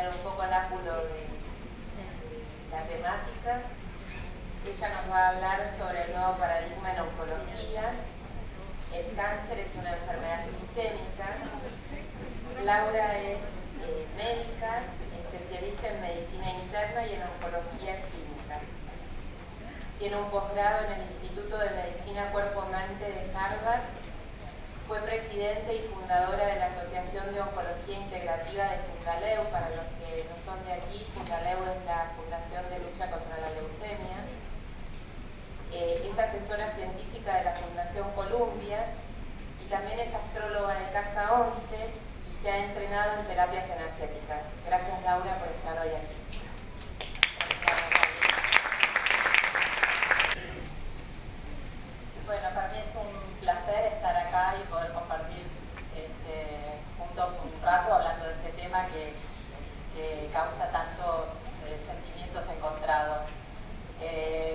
poner un poco el ángulo de la temática. Ella nos va a hablar sobre el nuevo paradigma en oncología. El cáncer es una enfermedad sistémica. Laura es médica, especialista en medicina interna y en oncología clínica. Tiene un posgrado en el Instituto de Medicina Cuerpo-Mente de Harvard. Fue presidente y fundadora de la Asociación de Oncología Integrativa de Fundaleu. Para los que no son de aquí, Fundaleu es la Fundación de Lucha contra la Leucemia. Es asesora científica de la Fundación Columbia y también es astróloga de Casa 11 y se ha entrenado en terapias energéticas. Gracias, Laura, por estar hoy aquí. Bueno, para mí es un placer estar acá y poder compartir juntos un rato hablando de este tema que causa tantos sentimientos encontrados.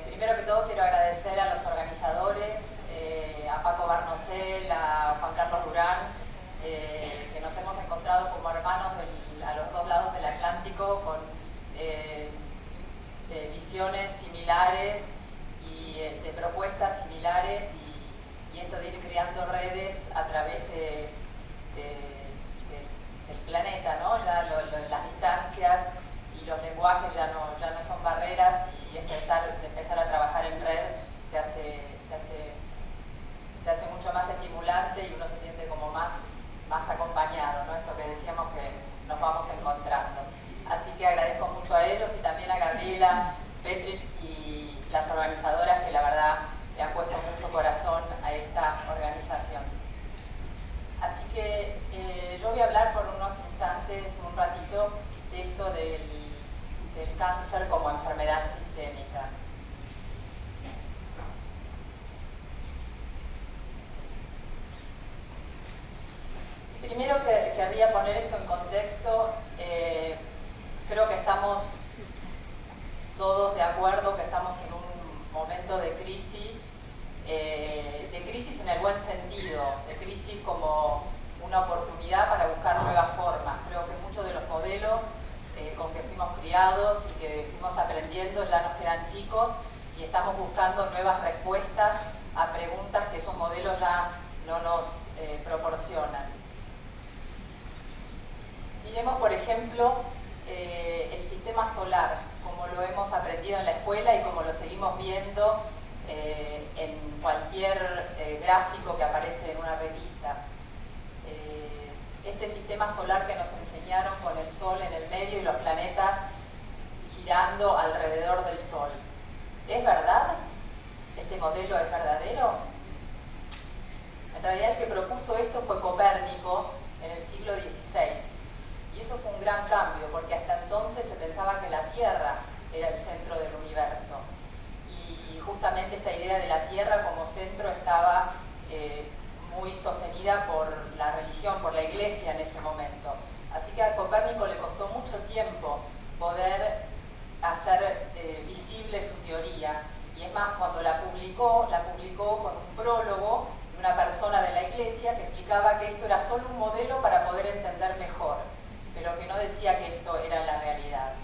Primero que todo quiero agradecer a los organizadores, a Paco Barnosel, a Juan Carlos Durán, que nos hemos encontrado como hermanos a los dos lados del Atlántico con visiones similares y propuestas similares y esto de ir creando redes a través del planeta, ¿no? Ya las distancias y los lenguajes ya no son barreras y esto de empezar a trabajar en red se hace mucho más estimulante y uno se siente como más acompañado, ¿no? Esto que decíamos que nos vamos encontrando. Así que agradezco mucho a ellos y también a Gabriela Petrich y las organizadoras que la verdad le han puesto mucho corazón a esta organización. Así que yo voy a hablar por unos instantes, un ratito, de esto del cáncer como enfermedad sistémica. Primero que querría poner esto en contexto, creo que estamos todos de acuerdo que estamos en un momento de crisis en el buen sentido, de crisis como una oportunidad para buscar nuevas formas. Creo que muchos de los modelos con que fuimos criados y que fuimos aprendiendo ya nos quedan chicos y estamos buscando nuevas respuestas a preguntas que esos modelos ya no nos proporcionan. Miremos, por ejemplo, el sistema solar, como lo hemos aprendido en la escuela y como lo seguimos viendo en cualquier gráfico que aparece en una revista. Este sistema solar que nos enseñaron con el Sol en el medio y los planetas girando alrededor del Sol. ¿Es verdad? ¿Este modelo es verdadero? En realidad el que propuso esto fue Copérnico en el siglo XVI. Y eso fue un gran cambio, porque hasta entonces se pensaba que la Tierra era el centro del universo. Y justamente esta idea de la Tierra como centro estaba muy sostenida por la religión, por la Iglesia en ese momento. Así que a Copérnico le costó mucho tiempo poder hacer visible su teoría. Y es más, cuando la publicó con un prólogo de una persona de la Iglesia que explicaba que esto era solo un modelo para poder entender mejor, pero que no decía que esto era la realidad.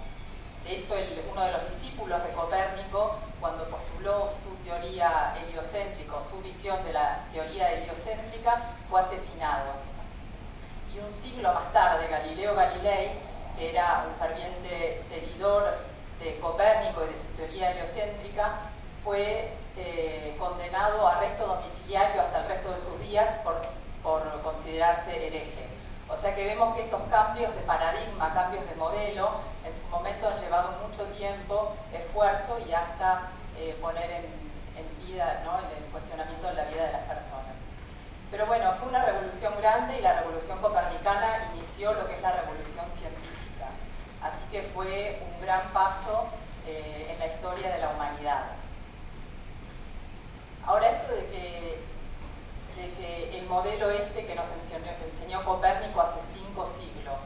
De hecho, uno de los discípulos de Copérnico, cuando postuló su teoría heliocéntrica, su visión de la teoría heliocéntrica, fue asesinado. Y un siglo más tarde, Galileo Galilei, que era un ferviente seguidor de Copérnico y de su teoría heliocéntrica, fue condenado a arresto domiciliario hasta el resto de sus días por considerarse hereje. O sea que vemos que estos cambios de paradigma, cambios de modelo, en su momento han llevado mucho tiempo, esfuerzo y hasta poner en vida, ¿no?, en el cuestionamiento de la vida de las personas. Pero bueno, fue una revolución grande y la revolución copernicana inició lo que es la revolución científica. Así que fue un gran paso en la historia de la humanidad. Ahora esto de que el modelo que nos enseñó Copérnico hace 5 siglos,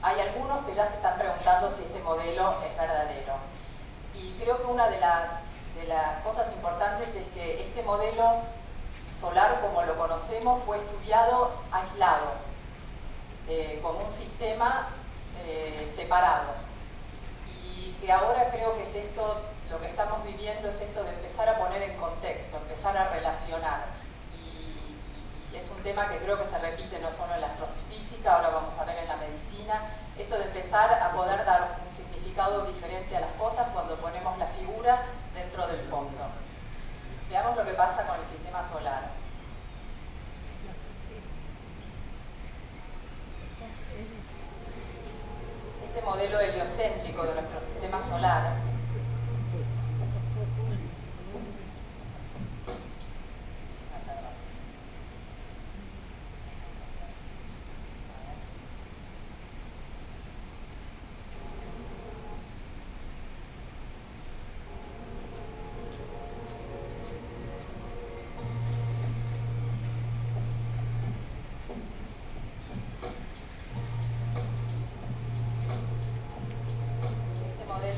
hay algunos que ya se están preguntando si este modelo es verdadero. Y creo que una de las cosas importantes es que este modelo solar, como lo conocemos, fue estudiado aislado, como un sistema separado. Y que ahora creo que es esto, lo que estamos viviendo es esto de empezar a poner en contexto, empezar a relacionar. Y es un tema que creo que se repite no solo en la astrofísica, ahora vamos a ver en la medicina, esto de empezar a poder dar un significado diferente a las cosas cuando ponemos la figura dentro del fondo. Veamos lo que pasa con el sistema solar. Este modelo heliocéntrico de nuestro sistema solar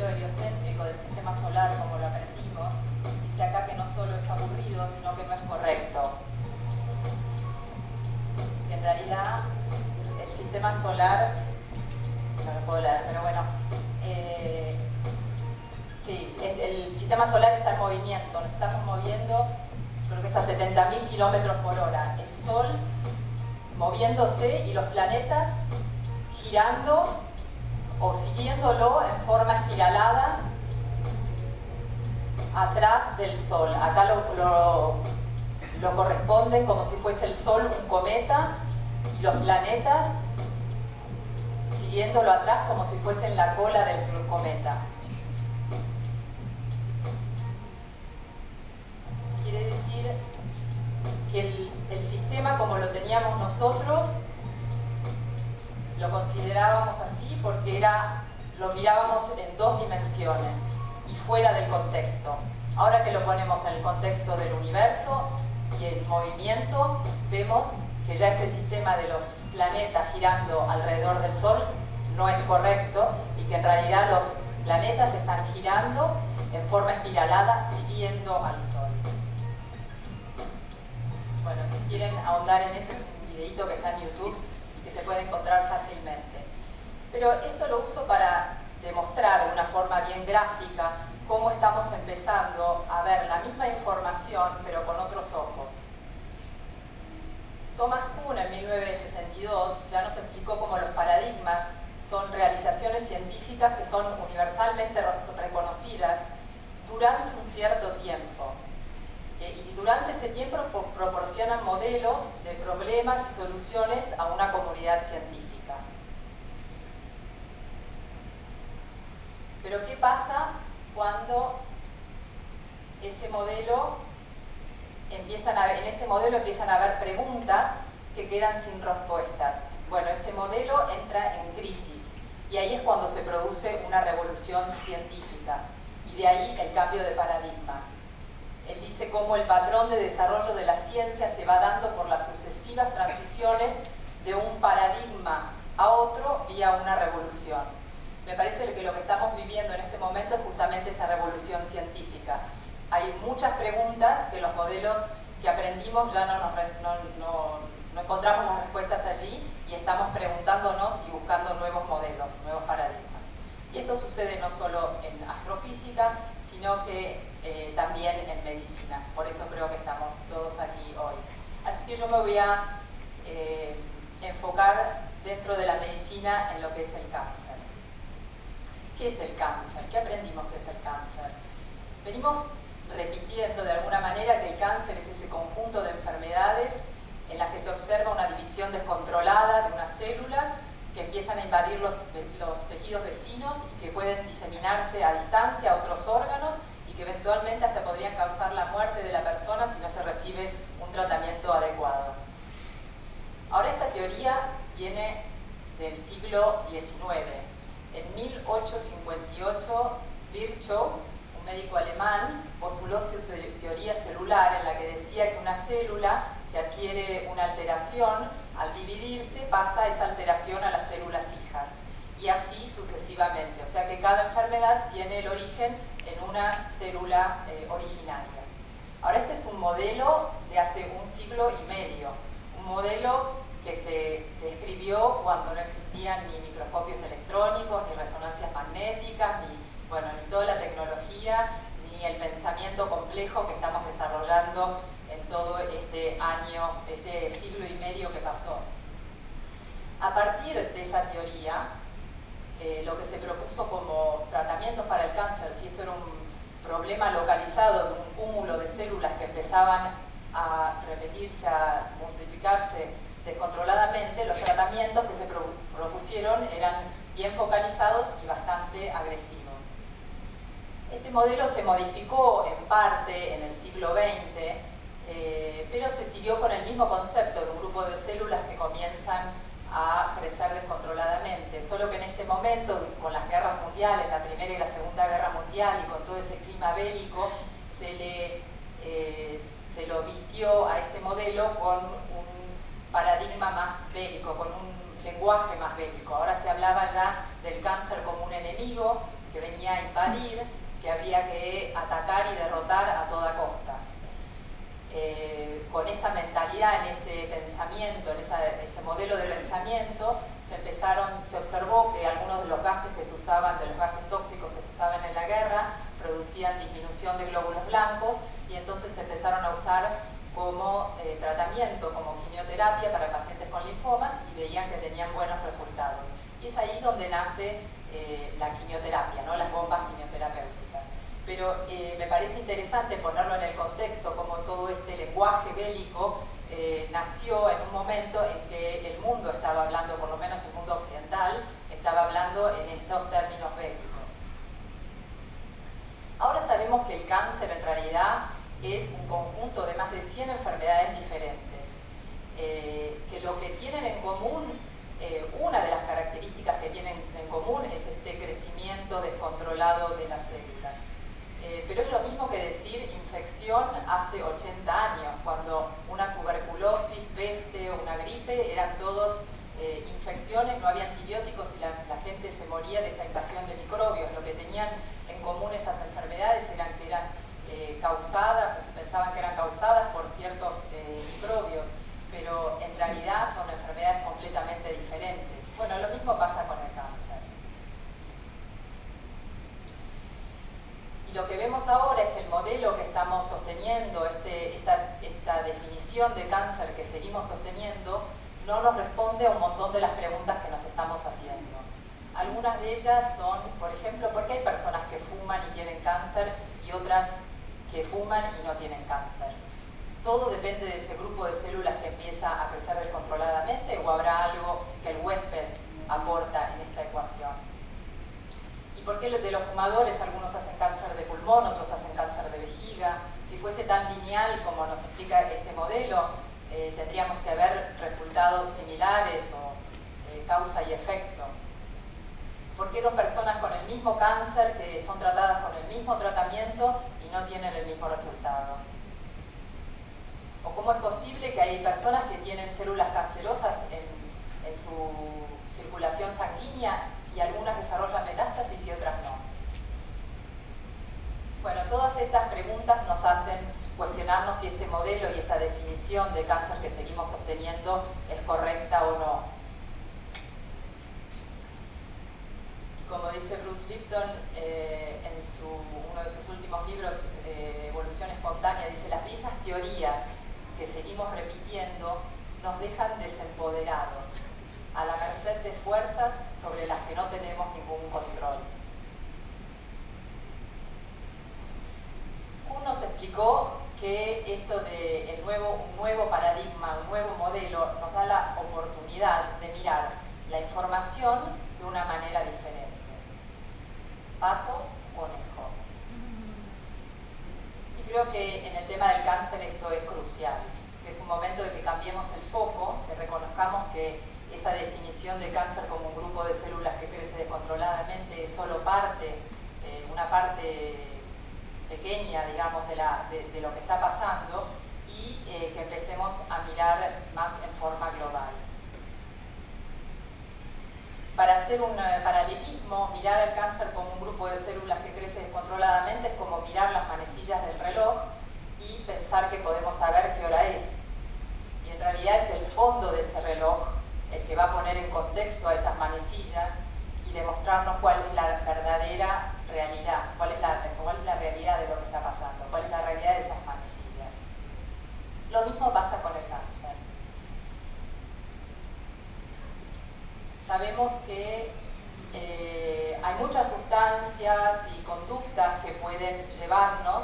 heliocéntrico del sistema solar, como lo aprendimos, dice acá que no solo es aburrido, sino que no es correcto. Que en realidad el sistema solar, no lo puedo leer, pero bueno, sí, el sistema solar está en movimiento, nos estamos moviendo, creo que es a 70.000 kilómetros por hora. El Sol moviéndose y los planetas girando o siguiéndolo en forma espiralada atrás del Sol. Acá lo corresponden como si fuese el Sol un cometa y los planetas siguiéndolo atrás como si fuesen la cola del cometa. Quiere decir que el sistema como lo teníamos nosotros lo considerábamos así porque lo mirábamos en dos dimensiones y fuera del contexto. Ahora que lo ponemos en el contexto del universo y el movimiento, vemos que ya ese sistema de los planetas girando alrededor del Sol no es correcto y que en realidad los planetas están girando en forma espiralada siguiendo al Sol. Bueno, si quieren ahondar en eso, es un videito que está en YouTube que se puede encontrar fácilmente. Pero esto lo uso para demostrar de una forma bien gráfica cómo estamos empezando a ver la misma información pero con otros ojos. Thomas Kuhn en 1962 ya nos explicó cómo los paradigmas son realizaciones científicas que son universalmente reconocidas durante un cierto tiempo. Y durante ese tiempo proporcionan modelos de problemas y soluciones a una comunidad científica. Pero ¿qué pasa cuando en ese modelo empiezan a haber preguntas que quedan sin respuestas? Bueno, ese modelo entra en crisis y ahí es cuando se produce una revolución científica y de ahí el cambio de paradigma. Él dice cómo el patrón de desarrollo de la ciencia se va dando por las sucesivas transiciones de un paradigma a otro vía una revolución. Me parece que lo que estamos viviendo en este momento es justamente esa revolución científica. Hay muchas preguntas que los modelos que aprendimos ya no encontramos las respuestas allí y estamos preguntándonos y buscando nuevos modelos, nuevos paradigmas. Y esto sucede no solo en astrofísica, sino que también en medicina. Por eso creo que estamos todos aquí hoy. Así que yo me voy a enfocar dentro de la medicina en lo que es el cáncer. ¿Qué es el cáncer? ¿Qué aprendimos que es el cáncer? Venimos repitiendo de alguna manera que el cáncer es ese conjunto de enfermedades en las que se observa una división descontrolada de unas células que empiezan a invadir los tejidos vecinos y que pueden diseminarse a distancia a otros órganos y que eventualmente hasta podrían causar la muerte de la persona si no se recibe un tratamiento adecuado. Ahora esta teoría viene del siglo XIX. En 1858, Virchow, un médico alemán, postuló su teoría celular en la que decía que una célula que adquiere una alteración, al dividirse pasa esa alteración a las células hijas y así sucesivamente. O sea que cada enfermedad tiene el origen en una célula originaria. Ahora este es un modelo de hace un siglo y medio, un modelo que se describió cuando no existían ni microscopios electrónicos, ni resonancias magnéticas, ni toda la tecnología, ni el pensamiento complejo que estamos desarrollando en todo este año, este siglo y medio que pasó. A partir de esa teoría, lo que se propuso como tratamientos para el cáncer, si esto era un problema localizado de un cúmulo de células que empezaban a repetirse, a multiplicarse descontroladamente, los tratamientos que se propusieron eran bien focalizados y bastante agresivos. Este modelo se modificó en parte en el siglo XX, pero se siguió con el mismo concepto de un grupo de células que comienzan a crecer descontroladamente, solo que en este momento, con las guerras mundiales, la Primera y la Segunda Guerra Mundial, y con todo ese clima bélico, se lo vistió a este modelo con un paradigma más bélico, con un lenguaje más bélico. Ahora se hablaba ya del cáncer como un enemigo que venía a invadir, que había que atacar y derrotar a toda costa. Con esa mentalidad, en ese pensamiento, en ese modelo de pensamiento, se observó que algunos de los gases que se usaban, de los gases tóxicos que se usaban en la guerra, producían disminución de glóbulos blancos, y entonces se empezaron a usar como tratamiento, como quimioterapia para pacientes con linfomas, y veían que tenían buenos resultados. Y es ahí donde nace la quimioterapia, ¿no? Las bombas quimioterapéuticas. Pero me parece interesante ponerlo en el contexto, como todo este lenguaje bélico nació en un momento en que el mundo estaba hablando, por lo menos el mundo occidental, estaba hablando en estos términos bélicos. Ahora sabemos que el cáncer en realidad es un conjunto de más de 100 enfermedades diferentes, que lo que tienen en común, una de las características que tienen en común es este crecimiento descontrolado de las células. Pero es lo mismo que decir infección hace 80 años, cuando una tuberculosis, peste o una gripe eran todos infecciones, no había antibióticos y la gente se moría de esta invasión de microbios. Lo que tenían en común esas enfermedades eran que eran causadas, o se pensaban que eran causadas por ciertos microbios, pero en realidad son enfermedades completamente diferentes. Bueno, lo mismo pasa con el cáncer. Lo que vemos ahora es que el modelo que estamos sosteniendo, esta definición de cáncer que seguimos sosteniendo, no nos responde a un montón de las preguntas que nos estamos haciendo. Algunas de ellas son, por ejemplo, ¿por qué hay personas que fuman y tienen cáncer y otras que fuman y no tienen cáncer? ¿Todo depende de ese grupo de células que empieza a crecer descontroladamente, o habrá algo que el huésped aporta en esta ecuación? ¿Por qué de los fumadores algunos hacen cáncer de pulmón, otros hacen cáncer de vejiga? Si fuese tan lineal como nos explica este modelo, tendríamos que ver resultados similares o causa y efecto. ¿Por qué dos personas con el mismo cáncer que son tratadas con el mismo tratamiento y no tienen el mismo resultado? ¿O cómo es posible que hay personas que tienen células cancerosas en su circulación sanguínea y algunas desarrollan metástasis y otras no? Bueno, todas estas preguntas nos hacen cuestionarnos si este modelo y esta definición de cáncer que seguimos sosteniendo es correcta o no. Y como dice Bruce Lipton en uno de sus últimos libros, Evolución Espontánea, dice: las viejas teorías que seguimos repitiendo nos dejan desempoderados, a la merced de fuerzas sobre las que no tenemos ningún control. Kuhn nos explicó que esto de un nuevo paradigma, un nuevo modelo, nos da la oportunidad de mirar la información de una manera diferente. Pato, conejo. Y creo que en el tema del cáncer esto es crucial, que es un momento de que cambiemos el foco, que reconozcamos que esa definición de cáncer como un grupo de células que crece descontroladamente es solo una parte pequeña, digamos, de lo que está pasando, y que empecemos a mirar más en forma global. Para hacer un paralelismo, mirar al cáncer como un grupo de células que crece descontroladamente es como mirar las manecillas del reloj y pensar que podemos saber qué hora es. Y en realidad es el fondo de ese reloj el que va a poner en contexto a esas manecillas y demostrarnos cuál es la verdadera realidad, cuál es la realidad de lo que está pasando, cuál es la realidad de esas manecillas. Lo mismo pasa con el cáncer. Sabemos que hay muchas sustancias y conductas que pueden llevarnos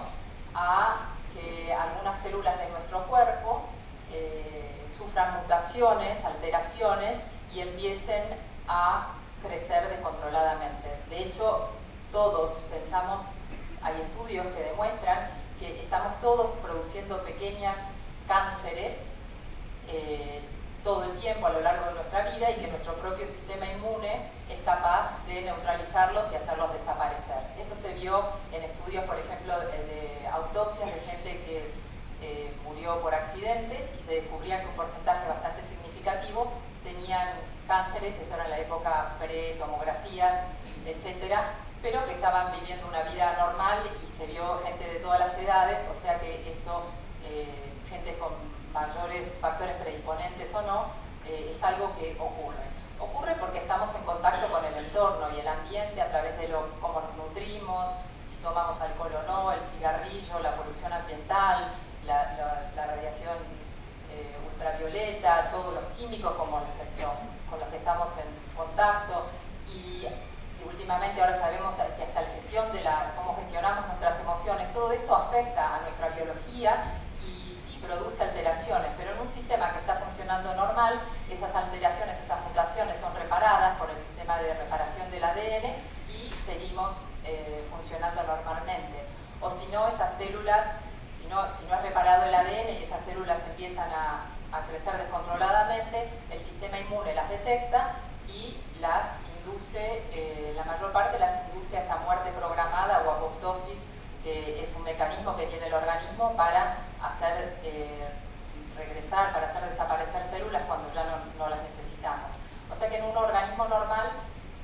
a que algunas células de nuestro cuerpo sufran mutaciones, alteraciones y empiecen a crecer descontroladamente. De hecho, todos pensamos, hay estudios que demuestran que estamos todos produciendo pequeños cánceres todo el tiempo a lo largo de nuestra vida y que nuestro propio sistema inmune es capaz de neutralizarlos y hacerlos desaparecer. Esto se vio en estudios, por ejemplo, de autopsias de gente que murió por accidentes y se descubría que un porcentaje bastante significativo tenían cánceres, esto era en la época pre-tomografías, etcétera, pero que estaban viviendo una vida normal y se vio gente de todas las edades, o sea que esto, gente con mayores factores predisponentes o no, es algo que ocurre. Ocurre porque estamos en contacto con el entorno y el ambiente a través de cómo nos nutrimos, si tomamos alcohol o no, el cigarrillo, la polución ambiental, la radiación ultravioleta, todos los químicos con los que estamos en contacto y últimamente ahora sabemos que hasta la gestión de cómo gestionamos nuestras emociones, todo esto afecta a nuestra biología y sí produce alteraciones, pero en un sistema que está funcionando normal, esas alteraciones, esas mutaciones son reparadas por el sistema de reparación del ADN y seguimos funcionando normalmente. O si no, esas células, si no es reparado el ADN y esas células empiezan a crecer descontroladamente, el sistema inmune las detecta y las induce, la mayor parte las induce a esa muerte programada o apoptosis, que es un mecanismo que tiene el organismo para hacer regresar, para hacer desaparecer células cuando ya no las necesitamos. O sea que en un organismo normal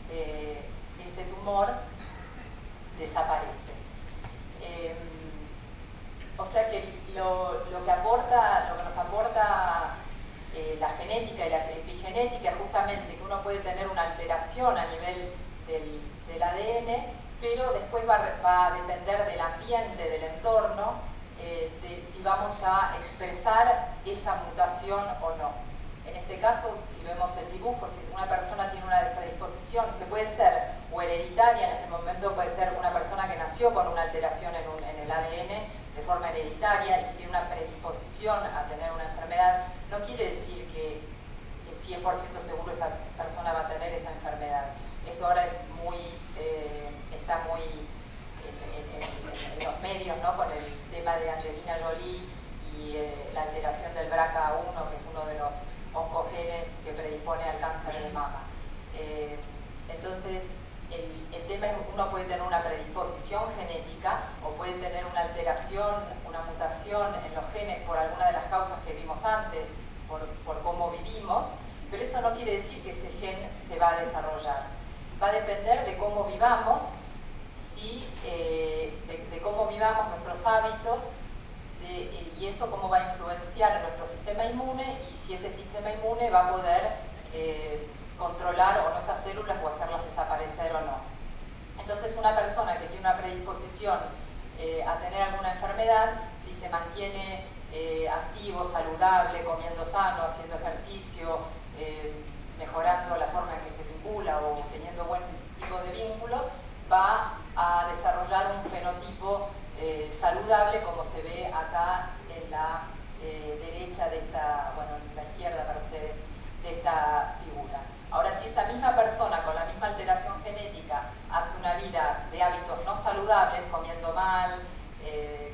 ese tumor desaparece. O sea que lo que nos aporta la genética y la epigenética es justamente que uno puede tener una alteración a nivel del ADN, pero después va a depender del ambiente, del entorno, de si vamos a expresar esa mutación o no. En este caso, si vemos el dibujo, si una persona tiene una predisposición que puede ser o hereditaria, en este momento puede ser una persona que nació con una alteración en el ADN de forma hereditaria y que tiene una predisposición a tener una enfermedad, no quiere decir que 100% seguro esa persona va a tener esa enfermedad. Esto ahora es está muy en los medios, ¿no? Con el tema de Angelina Jolie y la alteración del BRCA1, que es uno de los oncogenes que predispone al cáncer de mama. Entonces, el tema es que uno puede tener una predisposición genética o puede tener una alteración, una mutación en los genes por alguna de las causas que vimos antes, por cómo vivimos, pero eso no quiere decir que ese gen se va a desarrollar. Va a depender de cómo vivamos, de cómo vivamos, nuestros hábitos, y eso cómo va a influenciar en nuestro sistema inmune y si ese sistema inmune va a poder controlar o no esas células o hacerlas desaparecer o no. Entonces una persona que tiene una predisposición a tener alguna enfermedad, si se mantiene activo, saludable, comiendo sano, haciendo ejercicio, mejorando la forma en que se vincula o teniendo buen tipo de vínculos, va a desarrollar un fenotipo saludable, como se ve acá en la derecha de esta, bueno, en la izquierda para ustedes, de esta figura. Ahora, si esa misma persona con la misma alteración genética hace una vida de hábitos no saludables, comiendo mal,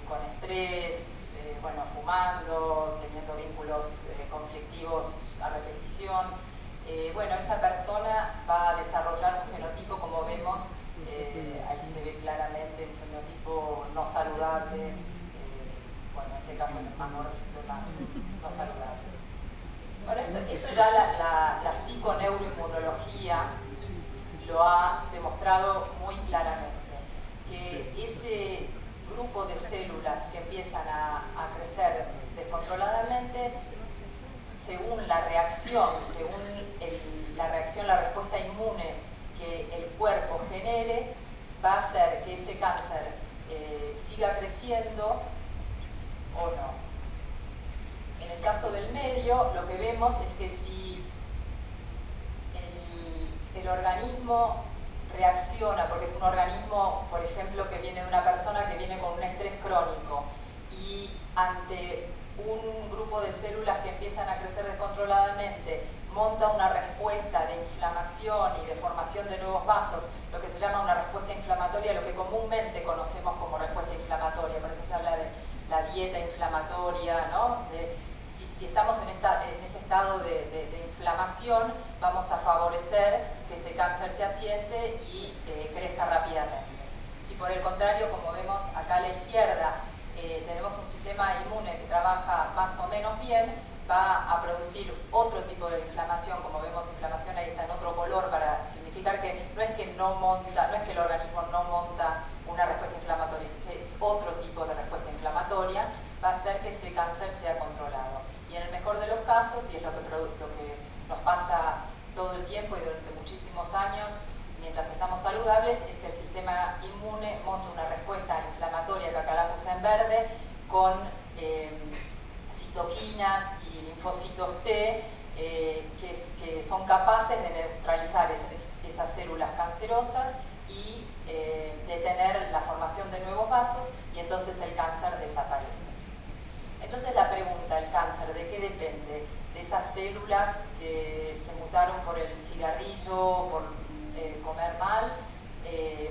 con estrés, bueno, fumando, teniendo vínculos conflictivos a repetición, bueno, esa persona va a desarrollar un fenotipo, como vemos, ahí se ve claramente un fenotipo no saludable, bueno, en este caso es más gordito, más no saludable. Bueno, esto ya la psiconeuroinmunología lo ha demostrado muy claramente, que ese grupo de células que empiezan a crecer descontroladamente según la reacción, la respuesta inmune que el cuerpo genere, va a hacer que ese cáncer siga creciendo o no. En el caso del medio, lo que vemos es que si el organismo reacciona, porque es un organismo, por ejemplo, que viene de una persona que viene con un estrés crónico y ante un grupo de células que empiezan a crecer descontroladamente, monta una respuesta de inflamación y de formación de nuevos vasos, lo que se llama una respuesta inflamatoria, lo que comúnmente conocemos como respuesta inflamatoria, por eso se habla de la dieta inflamatoria, ¿no? Si estamos en ese estado de inflamación, vamos a favorecer que ese cáncer se asiente y crezca rápidamente. Si por el contrario, como vemos acá a la izquierda, tenemos un sistema inmune que trabaja más o menos bien, va a producir otro tipo de inflamación, como vemos inflamación ahí está en otro color para significar que no es que el organismo no monta una respuesta inflamatoria, es que es otro tipo de respuesta inflamatoria, va a hacer que ese cáncer sea controlado. Y en el mejor de los casos, y es lo que nos pasa todo el tiempo y durante muchísimos años, mientras estamos saludables, es que el sistema inmune monta una respuesta inflamatoria, que acá la puse en verde, con citoquinas y linfocitos T, que son capaces de neutralizar esas células cancerosas y detener la formación de nuevos vasos, y entonces el cáncer desaparece. Entonces la pregunta, ¿el cáncer de qué depende? ¿De esas células que se mutaron por el cigarrillo, por comer mal,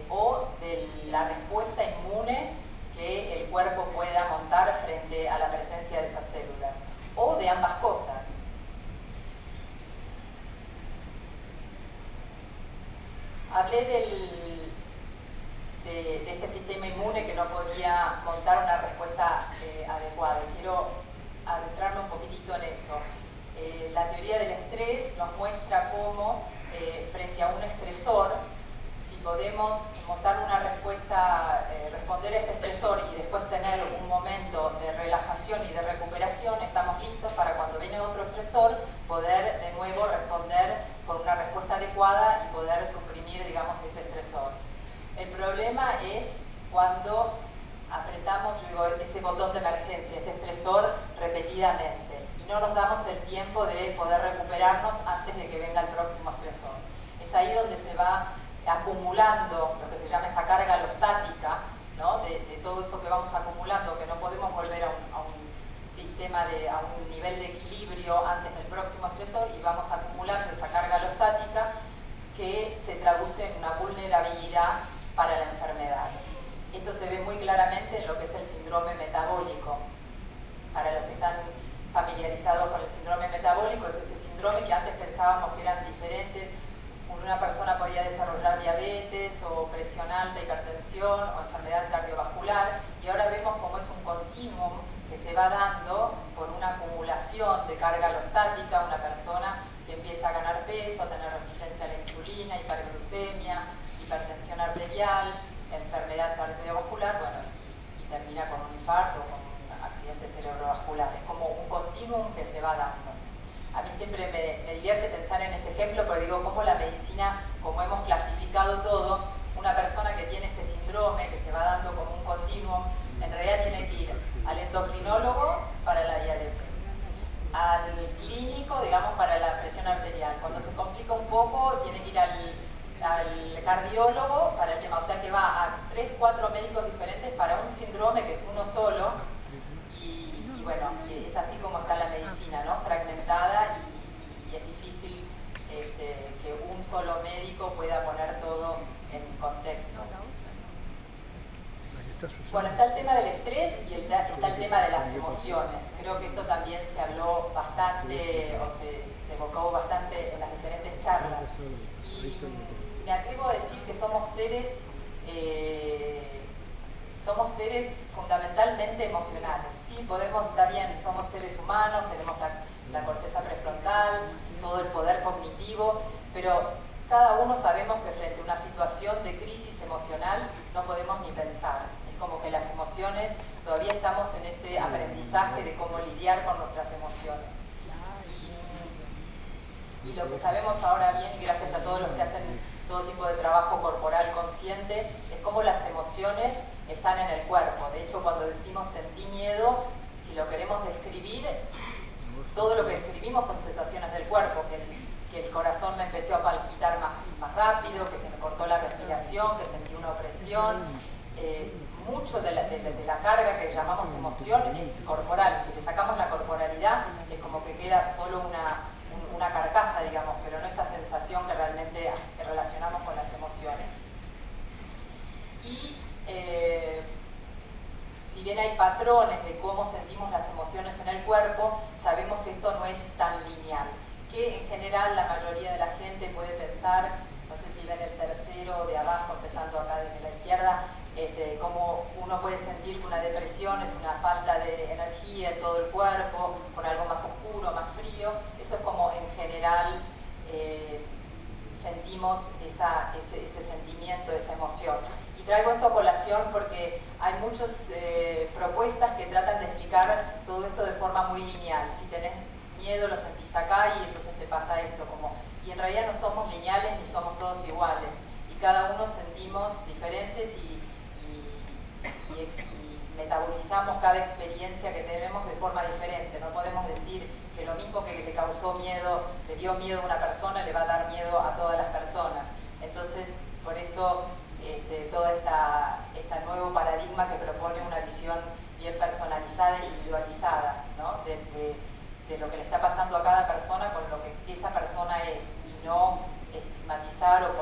o de la respuesta inmune que el cuerpo pueda montar frente a la presencia de esas células? ¿O de ambas cosas? Hablé de este sistema inmune que no podía montar una respuesta adecuada. Quiero adentrarme un poquitito en eso. La teoría del estrés nos muestra cómo frente a un estresor, si podemos montar una respuesta, responder a ese estresor y después tener un momento de relajación y de recuperación, estamos listos para cuando viene otro estresor poder de nuevo responder con una respuesta adecuada y poder suprimir, digamos, ese estresor. El problema es cuando apretamos ese botón de emergencia, ese estresor repetidamente, y no nos damos el tiempo de poder recuperarnos antes de que venga el próximo estresor. Es ahí donde se va acumulando lo que se llama esa carga alostática, ¿no? de todo eso que vamos acumulando, que no podemos volver a un sistema, a un nivel de equilibrio antes del próximo estresor, y vamos acumulando esa carga alostática que se traduce en una vulnerabilidad para la enfermedad. Esto se ve muy claramente en lo que es el síndrome metabólico. Para los que están familiarizados con el síndrome metabólico, es ese síndrome que antes pensábamos que eran diferentes. Una persona podía desarrollar diabetes o presión alta, hipertensión o enfermedad cardiovascular, y ahora vemos cómo es un continuum que se va dando por una acumulación de carga alostática, una persona que empieza a ganar peso, a tener resistencia a la insulina, hiperglucemia, hipertensión arterial, enfermedad cardiovascular, bueno, y termina con un infarto o con un accidente cerebrovascular. Es como un continuum que se va dando. A mí siempre me divierte pensar en este ejemplo, porque digo, cómo la medicina, como hemos clasificado todo, una persona que tiene este síndrome, que se va dando como un continuum, en realidad tiene que ir al endocrinólogo para la diabetes, al clínico, digamos, para la presión arterial. Cuando se complica un poco, tiene que ir al cardiólogo para el tema, o sea que va a 3, 4 médicos diferentes para un síndrome que es uno solo, y bueno, es así como está la medicina, ¿no? Fragmentada, y es difícil que un solo médico pueda poner todo en contexto. Bueno, está el tema del estrés y está el tema de las emociones. Creo que esto también se habló bastante, o se evocó bastante en las diferentes charlas. Y me atrevo a decir que somos seres fundamentalmente emocionales. Sí, podemos, está bien, somos seres humanos, tenemos la corteza prefrontal, todo el poder cognitivo, pero cada uno sabemos que frente a una situación de crisis emocional no podemos ni pensar. Es como que las emociones, todavía estamos en ese aprendizaje de cómo lidiar con nuestras emociones. Y Y lo que sabemos ahora bien, y gracias a todos los que hacen todo tipo de trabajo corporal consciente, es cómo las emociones están en el cuerpo. De hecho, cuando decimos sentí miedo, si lo queremos describir, todo lo que describimos son sensaciones del cuerpo, que el corazón me empezó a palpitar más rápido, que se me cortó la respiración, que sentí una opresión. Mucho de la carga que llamamos emoción es corporal. Si le sacamos la corporalidad, es como que queda solo una carcasa, digamos, pero no esa sensación que realmente relacionamos con las emociones. Y si bien hay patrones de cómo sentimos las emociones en el cuerpo, sabemos que esto no es tan lineal, que en general la mayoría de la gente puede pensar, no sé si ven el tercero de abajo, empezando acá desde la izquierda, cómo uno puede sentir que una depresión es una falta de energía en todo el cuerpo, con algo más oscuro, más frío. Eso es como en general sentimos ese sentimiento, esa emoción. Y traigo esto a colación porque hay muchas propuestas que tratan de explicar todo esto de forma muy lineal. Si tenés miedo lo sentís acá y entonces te pasa esto. Y en realidad no somos lineales ni somos todos iguales. Y cada uno sentimos diferentes y metabolizamos cada experiencia que tenemos de forma diferente. No podemos decir que lo mismo que le causó miedo, le dio miedo a una persona, le va a dar miedo a todas las personas. Entonces, por eso todo este nuevo paradigma que propone una visión bien personalizada e individualizada, ¿no? de lo que le está pasando a cada persona con lo que esa persona es, y no estigmatizar o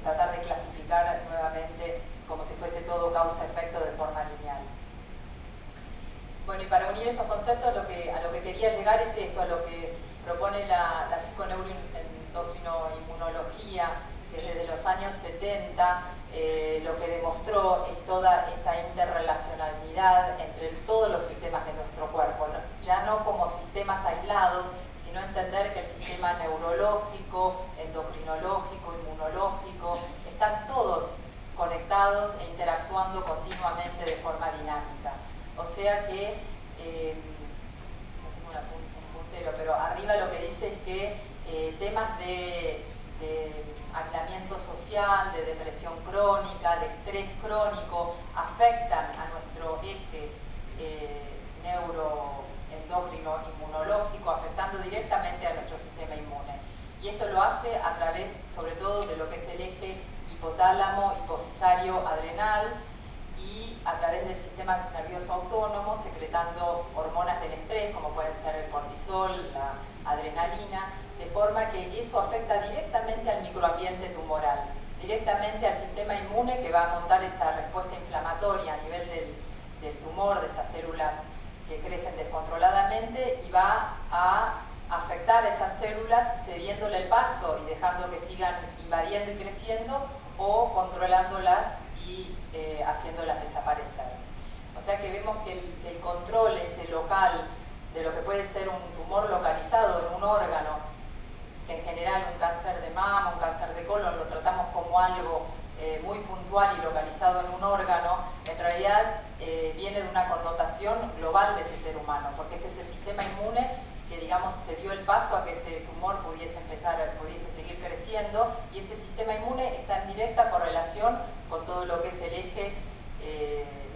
tratar de clasificar nuevamente como si fuese todo causa-efecto de forma lineal. Bueno, y para unir estos conceptos, a lo que quería llegar es esto, a lo que propone la psiconeuroendocrinoinmunología, que desde los años 70 lo que demostró es toda esta interrelacionalidad entre todos los sistemas de nuestro cuerpo, ¿no? Ya no como sistemas aislados, sino entender que el sistema neurológico, endocrinológico, inmunológico, están todos conectados e interactuando continuamente de forma dinámica. O sea que, no tengo un puntero, pero arriba lo que dice es que temas de aislamiento social, de depresión crónica, de estrés crónico, afectan a nuestro eje neuroendocrino inmunológico, afectando directamente a nuestro sistema inmune. Y esto lo hace a través, sobre todo, de lo que es el eje hipotálamo, hipofisario, adrenal, y a través del sistema nervioso autónomo, secretando hormonas del estrés, como pueden ser el cortisol, la adrenalina, de forma que eso afecta directamente al microambiente tumoral, directamente al sistema inmune, que va a montar esa respuesta inflamatoria a nivel del tumor, de esas células que crecen descontroladamente, y va a afectar a esas células cediéndole el paso y dejando que sigan invadiendo y creciendo, o controlándolas y haciéndolas desaparecer. O sea que vemos que el control ese local de lo que puede ser un tumor localizado en un órgano, que en general un cáncer de mama, un cáncer de colon lo tratamos como algo muy puntual y localizado en un órgano, en realidad viene de una connotación global de ese ser humano, porque es ese sistema inmune que, digamos, se dio el paso a que ese tumor pudiese seguir creciendo, y ese sistema inmune está en directa correlación con todo lo que es el eje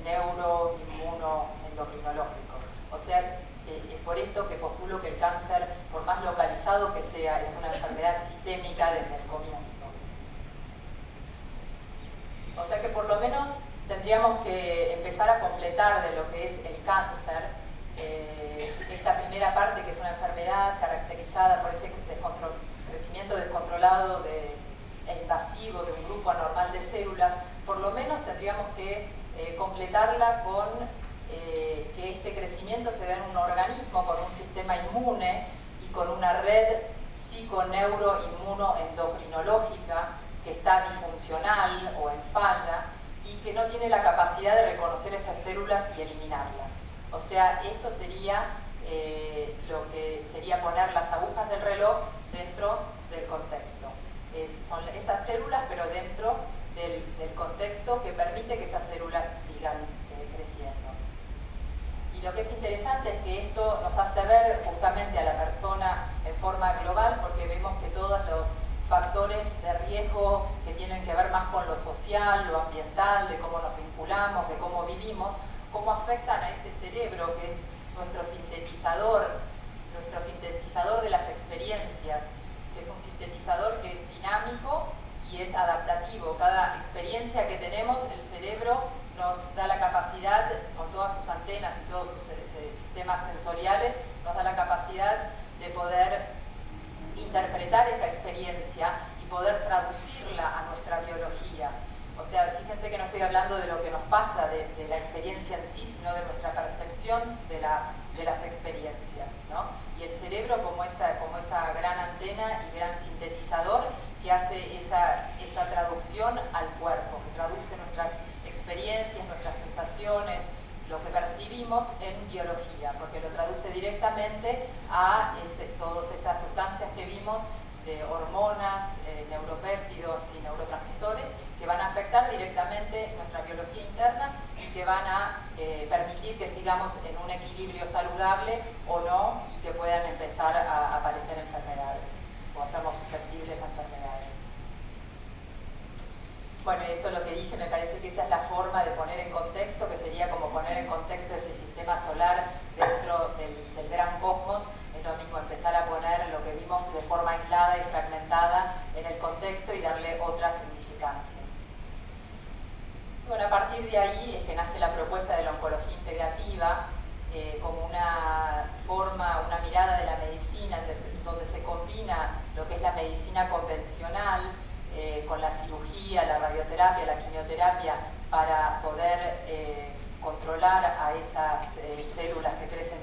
neuro-inmuno-endocrinológico. O sea, es por esto que postulo que el cáncer, por más localizado que sea, es una enfermedad sistémica desde el comienzo. O sea que por lo menos tendríamos que empezar a completar de lo que es el cáncer, esta primera parte, que es una enfermedad caracterizada por este crecimiento descontrolado e invasivo de un grupo anormal de células. Por lo menos tendríamos que completarla con que este crecimiento se da en un organismo con un sistema inmune y con una red psiconeuroinmunoendocrinológica que está disfuncional o en falla y que no tiene la capacidad de reconocer esas células y eliminarlas. O sea, esto sería lo que sería poner las agujas del reloj dentro del contexto. Son esas células, pero dentro del contexto que permite que esas células sigan creciendo. Y lo que es interesante es que esto nos hace ver justamente a la persona en forma global, porque vemos que todos los factores de riesgo que tienen que ver más con lo social, lo ambiental, de cómo nos vinculamos, de cómo vivimos, cómo afectan a ese cerebro que es nuestro sintetizador de las experiencias, que es un sintetizador que es dinámico y es adaptativo. Cada experiencia que tenemos, el cerebro nos da la capacidad, con todas sus antenas y todos sus sistemas sensoriales, nos da la capacidad de poder interpretar esa experiencia y poder traducirla a nuestra biología. O sea, fíjense que no estoy hablando de lo que nos pasa, de la experiencia en sí, sino de nuestra percepción de las experiencias, ¿no? Y el cerebro como esa gran antena y gran sintetizador que hace esa traducción al cuerpo, que traduce nuestras experiencias, nuestras sensaciones, lo que percibimos en biología, porque lo traduce directamente a todas esas sustancias que vimos de hormonas, neuropéptidos y neurotransmisores que van a afectar directamente nuestra biología interna y que van a permitir que sigamos en un equilibrio saludable o no y que puedan empezar a aparecer enfermedades o hacernos susceptibles a enfermedades. Bueno, esto es lo que dije, me parece que esa es la forma de poner en contexto, que sería como poner en contexto ese sistema solar dentro del gran cosmos. Es lo mismo empezar a poner lo que vimos de forma aislada y fragmentada en el contexto y darle otra significancia. Bueno, a partir de ahí es que nace la propuesta de la oncología integrativa como una forma, una mirada de la medicina donde se combina lo que es la medicina convencional con la cirugía, la radioterapia, la quimioterapia, para poder controlar a esas células que crecen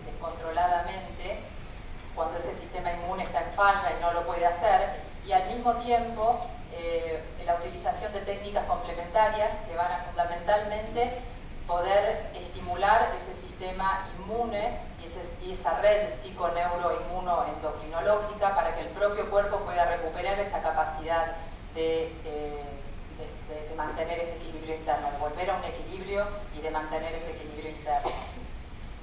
descontroladamente cuando ese sistema inmune está en falla y no lo puede hacer, y al mismo tiempo la utilización de técnicas complementarias que van a fundamentalmente poder estimular ese sistema inmune y esa red psiconeuroinmunoendocrinológica para que el propio cuerpo pueda recuperar esa capacidad de mantener ese equilibrio interno, de volver a un equilibrio y de mantener ese equilibrio interno.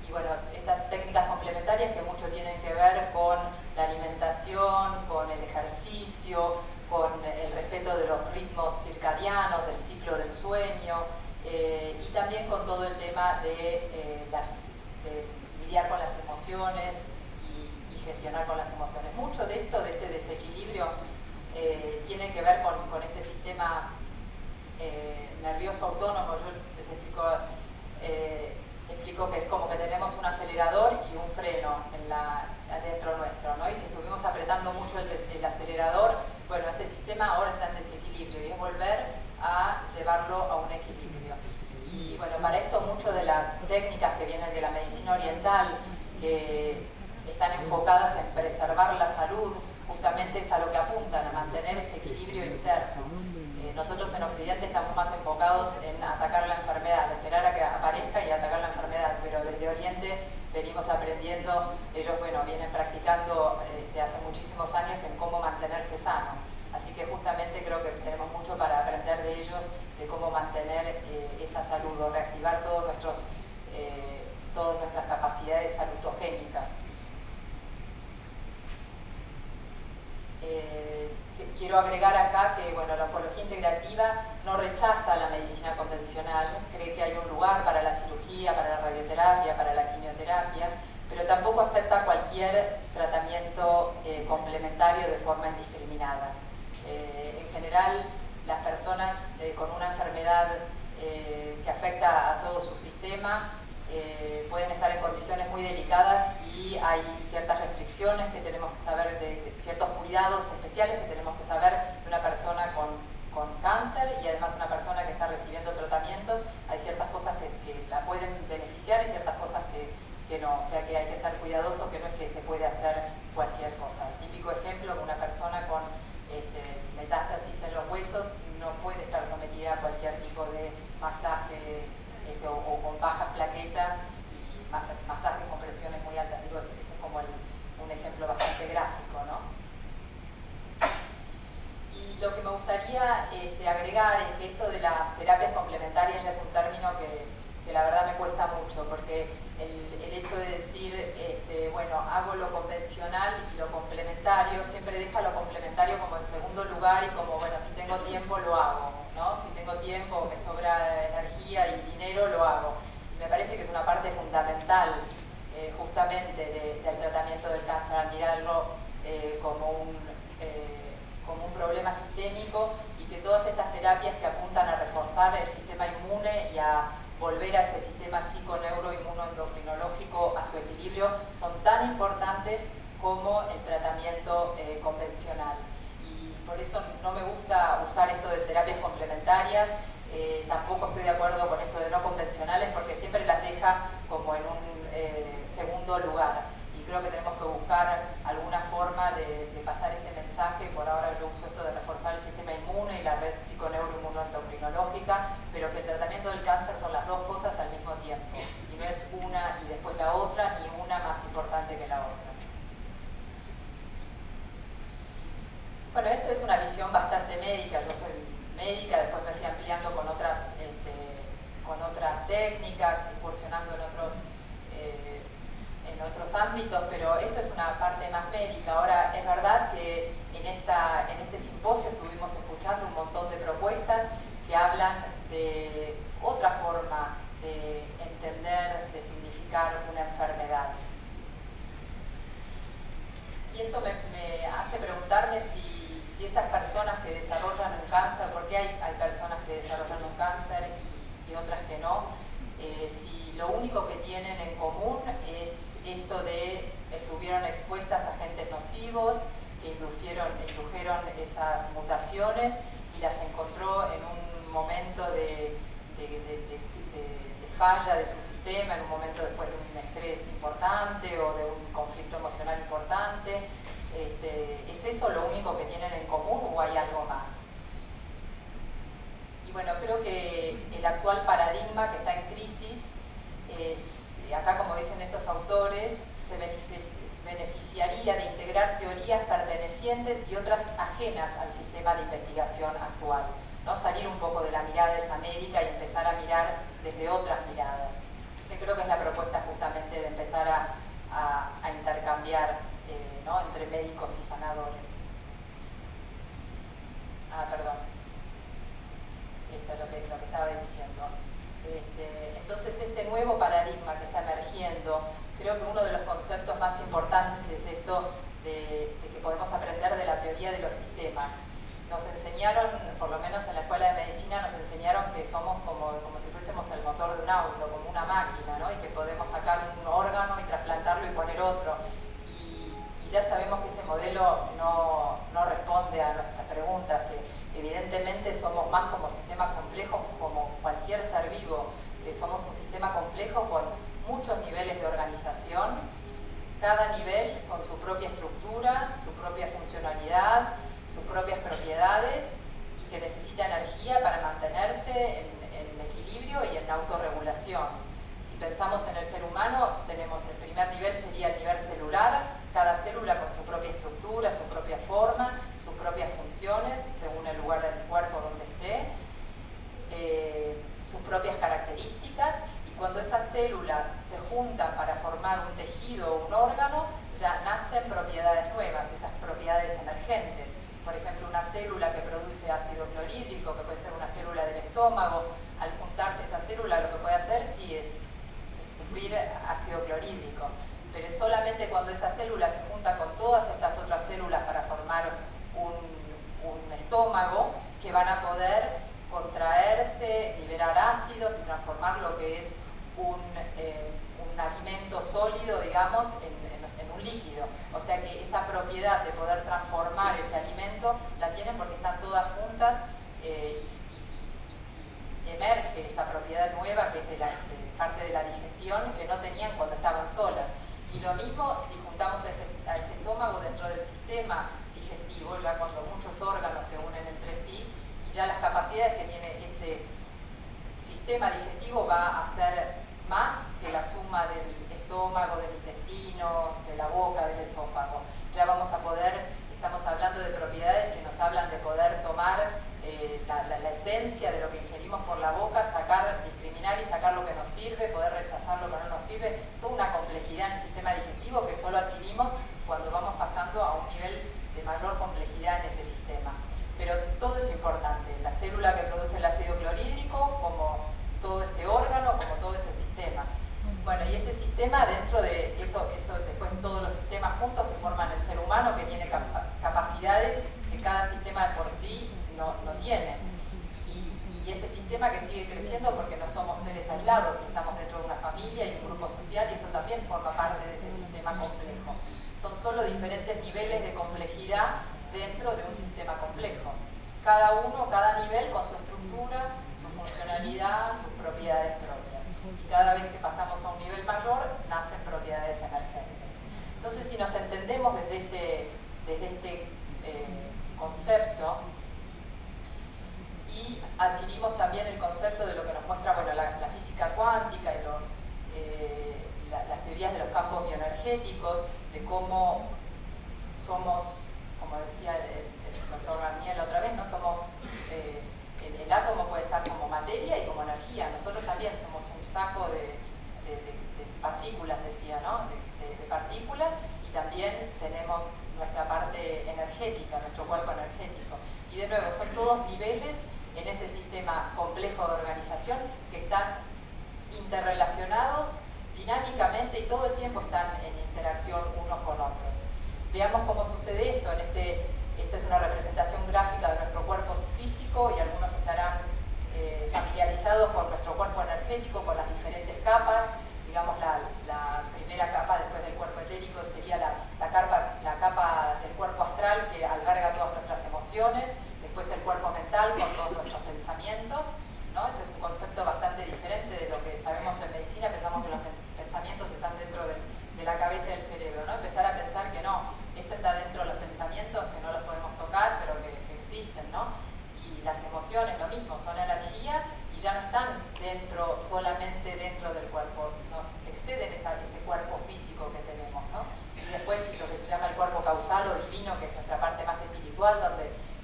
Y bueno, estas técnicas complementarias que mucho tienen que ver con la alimentación, con el ejercicio, con el respeto de los ritmos circadianos, del ciclo del sueño, y también con todo el tema de lidiar con las emociones y gestionar con las emociones. Mucho de esto, de este desequilibrio, tiene que ver con este sistema nervioso autónomo. Yo les explico que es como que tenemos un acelerador y un freno dentro nuestro, ¿no? Y si estuvimos apretando mucho el acelerador, bueno, ese sistema ahora está en desequilibrio y es volver a llevarlo a un equilibrio. Y bueno, para esto muchas de las técnicas que vienen de la medicina oriental, que están enfocadas en preservar la salud, justamente es a lo que apuntan, a mantener ese equilibrio interno. Nosotros en Occidente estamos más enfocados en atacar la enfermedad, esperar a que aparezca y atacar la enfermedad, pero desde Oriente venimos aprendiendo, ellos vienen practicando hace muchísimos años en cómo mantenerse sanos. Así que justamente creo que tenemos mucho para aprender de ellos, de cómo mantener esa salud o reactivar todas nuestras capacidades salutogénicas. Quiero agregar acá que la oncología integrativa no rechaza la medicina convencional, cree que hay un lugar para la cirugía, para la radioterapia, para la quimioterapia, pero tampoco acepta cualquier tratamiento complementario de forma indiscriminada. En general, las personas con una enfermedad que afecta a todo su sistema pueden estar en condiciones muy delicadas y hay ciertas restricciones que tenemos que saber, de ciertos cuidados especiales que tenemos que saber de una persona con cáncer y además una persona que está recibiendo tratamientos. Hay ciertas cosas que la pueden beneficiar y ciertas cosas que no, o sea que hay que ser cuidadoso, que no es que se puede hacer cualquier cosa. El típico ejemplo, una persona con metástasis en los huesos no puede estar sometida a cualquier tipo de masaje o con bajas plaquetas y masajes con presiones muy altas. Digo, eso es como un ejemplo bastante gráfico, ¿no? Y lo que me gustaría agregar es que esto de las terapias complementarias ya es un término que que la verdad me cuesta mucho, porque el hecho de decir, bueno, hago lo convencional y lo complementario, siempre deja lo complementario como en segundo lugar y como, bueno, si tengo tiempo lo hago, ¿no? Si tengo tiempo, me sobra energía y dinero, lo hago. Y me parece que es una parte fundamental justamente del tratamiento del cáncer, al mirarlo como un problema sistémico, y que todas estas terapias que apuntan a reforzar el sistema inmune y a volver a ese sistema psico-neuro-inmunoendocrinológico a su equilibrio son tan importantes como el tratamiento convencional. Y por eso no me gusta usar esto de terapias complementarias, tampoco estoy de acuerdo con esto de no convencionales, porque siempre las deja como en un segundo lugar. Y creo que tenemos que buscar alguna forma de pasar este mensaje. Por ahora yo uso esto de reforzar el sistema inmune y la red psico-neuro-inmunoendocrinológica, pero que el tratamiento del cáncer son las dos cosas al mismo tiempo, y no es una y después la otra, ni una más importante que la otra. Bueno, esto es una visión bastante médica. Yo soy médica, después me fui ampliando con otras técnicas, incursionando en otros ámbitos, pero esto es una parte más médica. Ahora, es verdad que en este simposio estuvimos escuchando un montón de propuestas que hablan de otra forma de entender, de significar una enfermedad. Y esto me hace preguntarme si esas personas que desarrollan un cáncer, porque hay personas que desarrollan un cáncer y otras que no, si lo único que tienen en común es esto de estuvieron expuestas a agentes nocivos que indujeron esas mutaciones y las encontró en un momento de falla de su sistema, en un momento después de un estrés importante o de un conflicto emocional importante. ¿Es eso lo único que tienen en común o hay algo más? Y bueno, creo que el actual paradigma que está en crisis es, acá como dicen estos autores, se beneficiaría de integrar teorías pertenecientes y otras ajenas al sistema de investigación actual, ¿no? Salir un poco de la mirada esa médica y empezar a mirar desde otras miradas. Yo creo que es la propuesta justamente de empezar a intercambiar ¿no? entre médicos y sanadores. Perdón. Esto es lo que estaba diciendo. Entonces, este nuevo paradigma que está emergiendo, creo que uno de los conceptos más importantes es esto de que podemos aprender de la teoría de los sistemas. Nos enseñaron, por lo menos en la escuela de medicina, nos enseñaron que somos como si fuésemos el motor de un auto, como una máquina, ¿no? Y que podemos sacar un órgano y trasplantarlo y poner otro. Y ya sabemos que ese modelo no responde a nuestras preguntas, que evidentemente somos más como sistemas complejos, como cualquier ser vivo, que somos un sistema complejo con muchos niveles de organización, cada nivel con su propia estructura, su propia funcionalidad, sus propias propiedades, y que necesita energía para mantenerse en equilibrio y en autorregulación. Si pensamos en el ser humano, tenemos el primer nivel, sería el nivel celular, cada célula con su propia estructura, su propia forma, sus propias funciones, según el lugar del cuerpo donde esté, sus propias características, y cuando esas células se juntan para formar un tejido o un órgano, ya nacen propiedades nuevas, esas propiedades emergentes. Por ejemplo, una célula que produce ácido clorhídrico, que puede ser una célula del estómago, al juntarse esa célula lo que puede hacer sí es escupir ácido clorhídrico, pero es solamente cuando esa célula se junta con todas estas otras células para formar un estómago que van a poder contraerse, liberar ácidos y transformar lo que es un alimento sólido, digamos, en un líquido. O sea que esa propiedad de poder transformar ese alimento la tienen porque están todas juntas y emerge esa propiedad nueva que es de parte de la digestión, que no tenían cuando estaban solas. Y lo mismo si juntamos a ese estómago dentro del sistema digestivo, ya cuando muchos órganos se unen entre sí, y ya las capacidades que tiene ese sistema digestivo va a ser más que la suma del estómago, del intestino, de la boca, del esófago. Ya vamos a poder, estamos hablando de propiedades que nos hablan de poder tomar la esencia de lo que ingerimos por la boca, sacar, discriminar eliminar y sacar lo que nos sirve, poder rechazar lo que no nos sirve, toda una complejidad en el sistema digestivo que solo adquirimos cuando vamos pasando a un nivel de mayor complejidad en ese sistema. Pero todo es importante, la célula que produce el ácido clorhídrico, como todo ese órgano, como todo ese sistema. Bueno, y ese sistema, dentro de eso después todos los sistemas juntos que forman el ser humano, que tiene capacidades que cada sistema de por sí no tiene. Y ese sistema que sigue creciendo porque no somos seres aislados, estamos dentro de una familia y un grupo social, y eso también forma parte de ese sistema complejo. Son solo diferentes niveles de complejidad dentro de un sistema complejo. Cada nivel con su estructura, su funcionalidad, sus propiedades propias. Y cada vez que pasamos a un nivel mayor, nacen propiedades emergentes. Entonces, si nos entendemos desde este concepto, y adquirimos también el concepto de lo que nos muestra la física cuántica y las teorías de los campos bioenergéticos, de cómo somos, como decía el doctor Garnier la otra vez, no somos, el átomo puede estar como materia y como energía. Nosotros también somos un saco de partículas, decía, ¿no? De partículas, y también tenemos nuestra parte energética, nuestro cuerpo energético. Y de nuevo, son todos niveles en ese sistema complejo de organización que están interrelacionados dinámicamente y todo el tiempo están en interacción unos con otros. Veamos cómo sucede esto. Esta es una representación gráfica de nuestro cuerpo físico, y algunos estarán familiarizados con nuestro cuerpo energético, con las diferentes capas. Digamos, la primera capa después del cuerpo etérico sería la capa del cuerpo astral, que alberga todas nuestras emociones. Después el cuerpo mental con todos nuestros pensamientos, ¿no? Este es un concepto bastante diferente de lo que sabemos en medicina. Pensamos que los pensamientos están dentro de la cabeza y del cerebro, ¿no? Empezar a pensar que no, esto está dentro de los pensamientos, que no los podemos tocar, pero que existen, ¿no? Y las emociones, lo mismo, son energía y ya no están solamente dentro del cuerpo, nos exceden ese cuerpo físico que tenemos, ¿no? Y después lo que se llama el cuerpo causal o divino, que es nuestra parte más espiritual, donde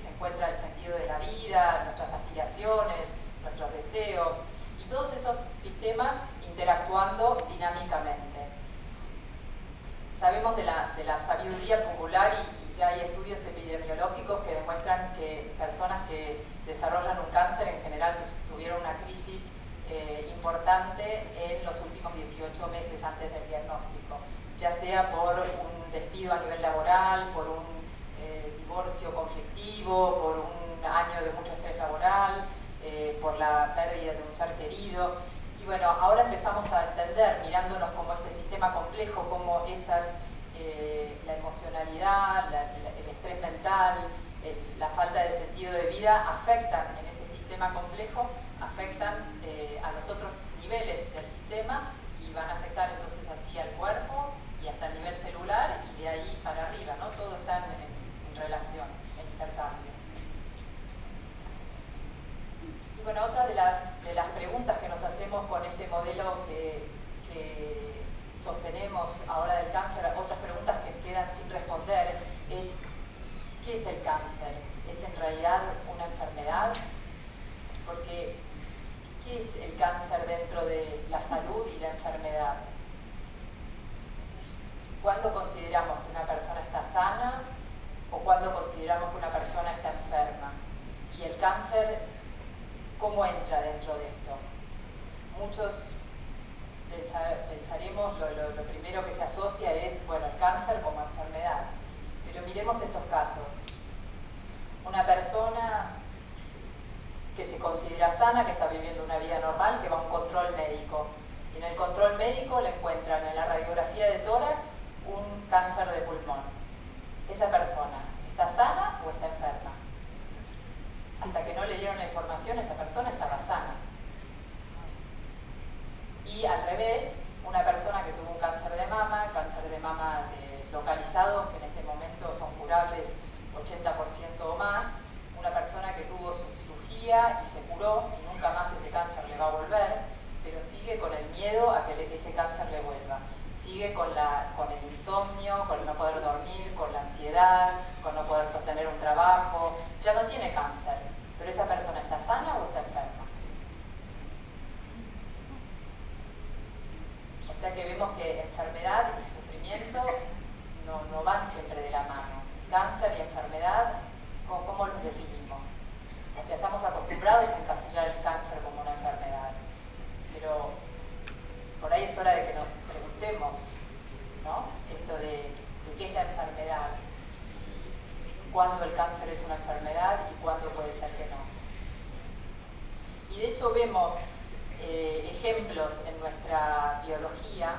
se encuentra el sentido de la vida, nuestras aspiraciones, nuestros deseos, y todos esos sistemas interactuando dinámicamente. Sabemos de la sabiduría popular, y ya hay estudios epidemiológicos que demuestran que personas que desarrollan un cáncer en general tuvieron una crisis importante en los últimos 18 meses antes del diagnóstico, ya sea por un despido a nivel laboral, por un divorcio conflictivo, por un año de mucho estrés laboral, por la pérdida de un ser querido. Y bueno, ahora empezamos a entender, mirándonos como este sistema complejo, cómo la emocionalidad, el estrés mental, la falta de sentido de vida afectan en ese sistema complejo, afectan a los otros niveles del sistema, y van a afectar entonces así al cuerpo y hasta el nivel celular, y de ahí para arriba, ¿no? Todo está en relación, en intercambio. Y bueno, otra de las preguntas que nos hacemos con este modelo que sostenemos ahora del cáncer, otras preguntas que quedan sin responder, es ¿qué es el cáncer? ¿Es en realidad una enfermedad? Porque ¿qué es el cáncer dentro de la salud y la enfermedad? ¿Cuándo consideramos que una persona está sana o cuándo consideramos que una persona está enferma? Y el cáncer, ¿cómo entra dentro de esto? Muchos pensaremos, lo primero que se asocia es, bueno, el cáncer como enfermedad. Pero miremos estos casos. Una persona que se considera sana, que está viviendo una vida normal, que va a un control médico. Y en el control médico le encuentran en la radiografía de tórax un cáncer de pulmón. ¿Esa persona está sana o está enferma? Hasta que no le dieron la información, esa persona estaba sana. Y al revés, una persona que tuvo un cáncer de mama localizado, que en este momento son curables 80% o más, una persona que tuvo su cirugía y se curó y nunca más ese cáncer le va a volver, pero sigue con el miedo a que ese cáncer le vuelva. Sigue con el insomnio, con el no poder dormir, con la ansiedad, con no poder sostener un trabajo. Ya no tiene cáncer, pero esa persona está sana o está enferma. vemos que enfermedad y sufrimiento no van siempre de la mano. Cáncer y enfermedad, ¿cómo los definimos? O sea, estamos acostumbrados a encasillar el cáncer como una enfermedad, pero por ahí es hora de que nos preguntemos, ¿no? Esto de qué es la enfermedad, cuándo el cáncer es una enfermedad y cuándo puede ser que no. Y de hecho vemos ejemplos en nuestra biología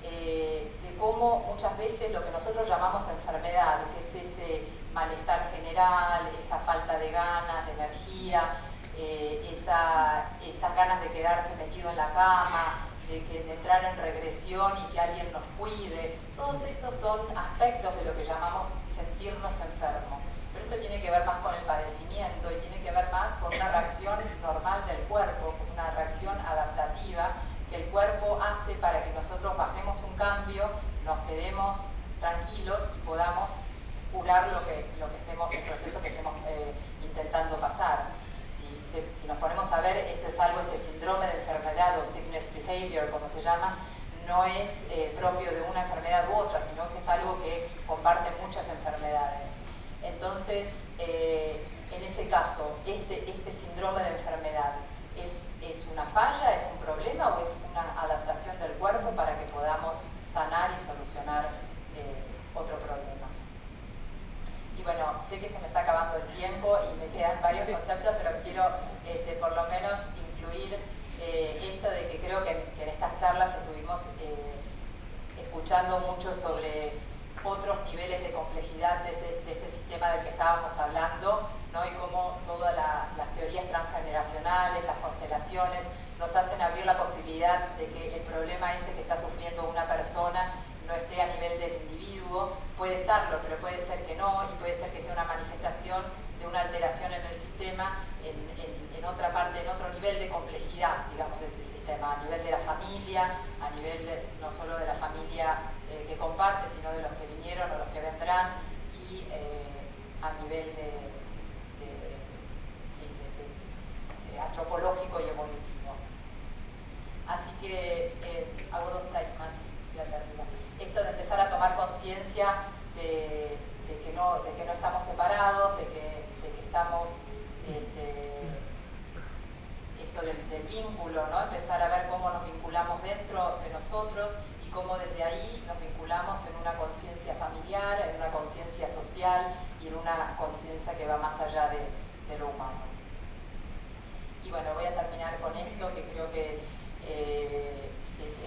de cómo muchas veces lo que nosotros llamamos enfermedad, que es ese malestar general, esa falta de ganas, de energía, esas ganas de quedarse metido en la cama, de entrar en regresión y que alguien nos cuide, todos estos son aspectos de lo que llamamos sentirnos enfermos. Pero esto tiene que ver más con el padecimiento y tiene que ver más con una reacción normal del cuerpo, que es una reacción adaptativa que el cuerpo hace para que nosotros bajemos un cambio, nos quedemos tranquilos y podamos curar lo que estemos, el proceso que estemos intentando pasar. Si nos ponemos a ver, esto es algo, este síndrome de enfermedad o sickness behavior, como se llama, no es propio de una enfermedad u otra, sino que es algo que comparten muchas enfermedades. Entonces, en ese caso, este síndrome de enfermedad, ¿es una falla, es un problema o es una adaptación del cuerpo para que podamos sanar y solucionar otro problema? Y bueno, sé que se me está acabando el tiempo y me quedan varios conceptos, pero quiero por lo menos incluir esto de que creo que en estas charlas estuvimos escuchando mucho sobre otros niveles de complejidad de este sistema del que estábamos hablando, ¿no? Y cómo todas las teorías transgeneracionales, las constelaciones, nos hacen abrir la posibilidad de que el problema ese que está sufriendo una persona no esté a nivel del individuo, puede estarlo, pero puede ser que no, y puede ser que sea una manifestación de una alteración en el sistema, en otra parte, en otro nivel de complejidad, digamos, de ese sistema, a nivel de la familia, a nivel no solo de la familia que comparte, sino de los que vinieron o los que vendrán, y a nivel de antropológico y evolutivo. Así que hago 2 slides más y ya termino. Esto de empezar a tomar conciencia de que no estamos separados, de que estamos, esto del vínculo, ¿no? Empezar a ver cómo nos vinculamos dentro de nosotros y cómo desde ahí nos vinculamos en una conciencia familiar, en una conciencia social y en una conciencia que va más allá de lo humano. Y bueno, voy a terminar con esto, que creo que es